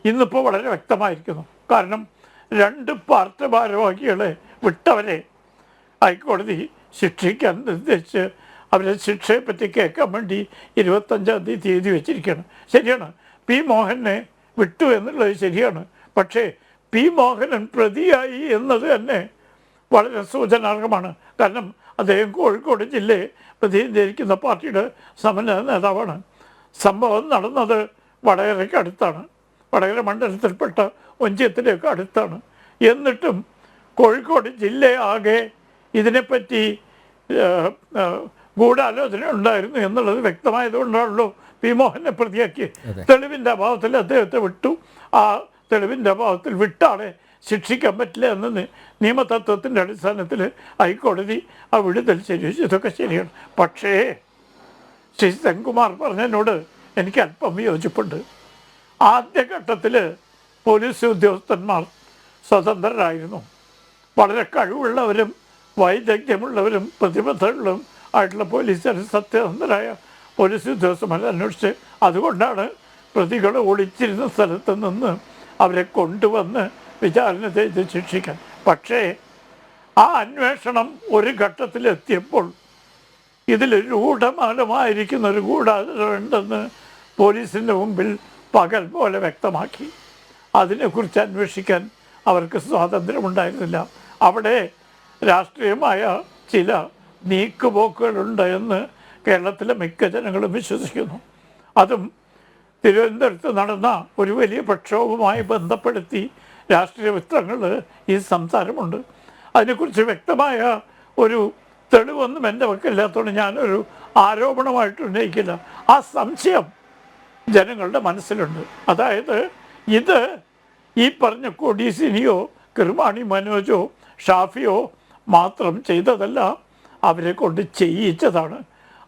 ഇന്നിപ്പോൾ വളരെ വ്യക്തമായിരിക്കുന്നു. കാരണം 2 പാർട്ടി ഭാരവാഹികളെ വിട്ടവരെ ഹൈക്കോടതി ശിക്ഷിക്കാൻ നിർദ്ദേശിച്ച് അവരെ ശിക്ഷയെപ്പറ്റി കേൾക്കാൻ വേണ്ടി 25-ാം തീയതി വെച്ചിരിക്കുകയാണ്. ശരിയാണ്, പി മോഹനെ വിട്ടു എന്നുള്ളത് ശരിയാണ്. പക്ഷേ പി മോഹനൻ പ്രതിയായി എന്നത് തന്നെ വളരെ സൂചനാർഹമാണ്. കാരണം അദ്ദേഹം കോഴിക്കോട് ജില്ലയെ പ്രതിനിധീകരിക്കുന്ന പാർട്ടിയുടെ സമന്വയ നേതാവാണ്. സംഭവം നടന്നത് വടകരയ്ക്ക് അടുത്താണ്, വടകര മണ്ഡലത്തിൽപ്പെട്ട ഒഞ്ചിയത്തിലേക്ക് അടുത്താണ്. എന്നിട്ടും കോഴിക്കോട് ജില്ലയാകെ ഇതിനെപ്പറ്റി ഗൂഢാലോചന ഉണ്ടായിരുന്നു എന്നുള്ളത് വ്യക്തമായതുകൊണ്ടാണല്ലോ പി മോഹനെ പ്രതിയാക്കി. തെളിവിൻ്റെ അഭാവത്തിൽ അദ്ദേഹത്തെ വിട്ടു. ആ തെളിവിൻ്റെ അഭാവത്തിൽ വിട്ടാളെ ശിക്ഷിക്കാൻ പറ്റില്ല എന്ന് നിയമതത്വത്തിൻ്റെ അടിസ്ഥാനത്തിൽ ഹൈക്കോടതി ആ വിടുതൽ ശരിവെച്ചു. ഇതൊക്കെ ശരിയാണ്. പക്ഷേ ശ്രീ സെൻകുമാർ പറഞ്ഞതിനോട് എനിക്ക് അല്പം വിയോജിപ്പുണ്ട്. ആദ്യഘട്ടത്തിൽ പോലീസ് ഉദ്യോഗസ്ഥന്മാർ സ്വതന്ത്രരായിരുന്നു. വളരെ കഴിവുള്ളവരും വൈദഗ്ധ്യമുള്ളവരും പ്രതിബദ്ധതകളും ആയിട്ടുള്ള പോലീസുകാർ, സത്യസന്ധരായ പോലീസ് ഉദ്യോഗസ്ഥന്മാർ അന്വേഷിച്ച് അതുകൊണ്ടാണ് പ്രതികൾ ഒളിച്ചിരുന്ന സ്ഥലത്ത് നിന്ന് അവരെ കൊണ്ടുവന്ന് വിചാരണ ചെയ്ത് ശിക്ഷിക്കാൻ. പക്ഷേ ആ അന്വേഷണം ഒരു ഘട്ടത്തിലെത്തിയപ്പോൾ ഇതിൽ രൂഢമാനമായിരിക്കുന്ന ഒരു ഗൂഢാലോചന ഉണ്ടെന്ന് പോലീസിൻ്റെ മുമ്പിൽ പകൽ പോലെ വ്യക്തമാക്കി. അതിനെക്കുറിച്ച് അന്വേഷിക്കാൻ അവർക്ക് സ്വാതന്ത്ര്യമുണ്ടായിരുന്നില്ല. അവിടെ രാഷ്ട്രീയമായ ചില നീക്കുപോക്കുകളുണ്ട് എന്ന് കേരളത്തിലെ മിക്ക ജനങ്ങളും വിശ്വസിക്കുന്നു. അതും തിരുവനന്തപുരത്ത് നടന്ന ഒരു വലിയ പ്രക്ഷോഭവുമായി ബന്ധപ്പെടുത്തി രാഷ്ട്രീയ വൃത്തങ്ങളിൽ ഈ സംസാരമുണ്ട്. അതിനെക്കുറിച്ച് വ്യക്തമായ ഒരു തെളിവൊന്നും എൻ്റെ പക്കലില്ലാത്തതുകൊണ്ട് ഞാനൊരു ആരോപണമായിട്ട് ഉന്നയിക്കില്ല. ആ സംശയം ജനങ്ങളുടെ മനസ്സിലുണ്ട്. അതായത് ഇത് ഈ പറഞ്ഞ കൊടീസിനിയോ കിർമാണി മനോജോ ഷാഫിയോ മാത്രം ചെയ്തതല്ല, അവരെ കൊണ്ട് ചെയ്യിച്ചതാണ്.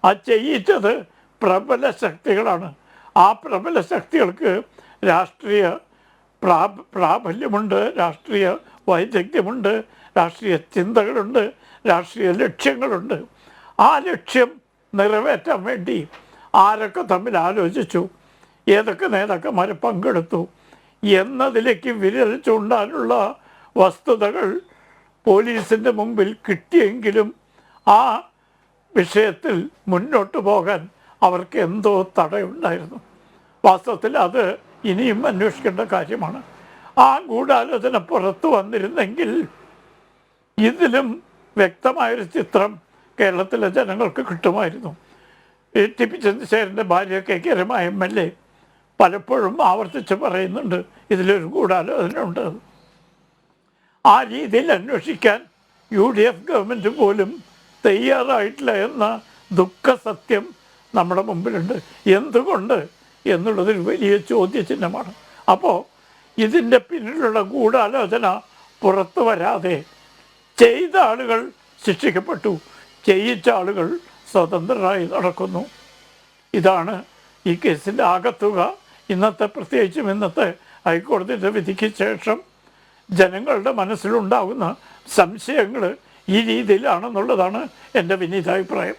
ആ ചെയ്യിച്ചത് പ്രബല ശക്തികളാണ്. ആ പ്രബല ശക്തികൾക്ക് രാഷ്ട്രീയ പ്രാബല്യമുണ്ട്, രാഷ്ട്രീയ വൈദഗ്ധ്യമുണ്ട്, രാഷ്ട്രീയ ചിന്തകളുണ്ട്, രാഷ്ട്രീയ ലക്ഷ്യങ്ങളുണ്ട്. ആ ലക്ഷ്യം നിറവേറ്റാൻ വേണ്ടി ആരൊക്കെ തമ്മിൽ ആലോചിച്ചു, ഏതൊക്കെ നേതാക്കന്മാർ പങ്കെടുത്തു എന്നതിലേക്ക് വിരൽ ചൂണ്ടാനുള്ള വസ്തുതകൾ പോലീസിൻ്റെ മുമ്പിൽ കിട്ടിയെങ്കിലും ആ വിഷയത്തിൽ മുന്നോട്ട് പോകാൻ അവർക്ക് എന്തോ തടയുണ്ടായിരുന്നു. വാസ്തവത്തിൽ അത് ഇനിയും അന്വേഷിക്കേണ്ട കാര്യമാണ്. ആ ഗൂഢാലോചന പുറത്തു വന്നിരുന്നെങ്കിൽ ഇതിലും വ്യക്തമായൊരു ചിത്രം കേരളത്തിലെ ജനങ്ങൾക്ക് കിട്ടുമായിരുന്നു. ടി പി ചന്ദ്രശേഖരൻ്റെ ഭാര്യ കെ കെ രമ MLA പലപ്പോഴും ആവർത്തിച്ച് പറയുന്നുണ്ട് ഇതിലൊരു ഗൂഢാലോചന ഉണ്ട്. ആ രീതിയിൽ അന്വേഷിക്കാൻ UDF ഗവൺമെൻറ് പോലും തയ്യാറായിട്ടില്ല എന്ന ദുഃഖസത്യം നമ്മുടെ മുമ്പിലുണ്ട്. എന്തുകൊണ്ട് എന്നുള്ളതൊരു വലിയ ചോദ്യചിഹ്നമാണ്. അപ്പോൾ ഇതിൻ്റെ പിന്നിലുള്ള ഗൂഢാലോചന പുറത്തു വരാതെ ചെയ്ത ആളുകൾ ശിക്ഷിക്കപ്പെട്ടു, ചെയ്യിച്ച ആളുകൾ സ്വതന്ത്രരായി നടക്കുന്നു. ഇതാണ് ഈ കേസിൻ്റെ ആകത്തുക. പ്രത്യേകിച്ചും ഇന്നത്തെ ഹൈക്കോടതിയുടെ വിധിക്ക് ശേഷം ജനങ്ങളുടെ മനസ്സിലുണ്ടാകുന്ന സംശയങ്ങൾ ഈ രീതിയിലാണെന്നുള്ളതാണ് എൻ്റെ വിനീതാഭിപ്രായം.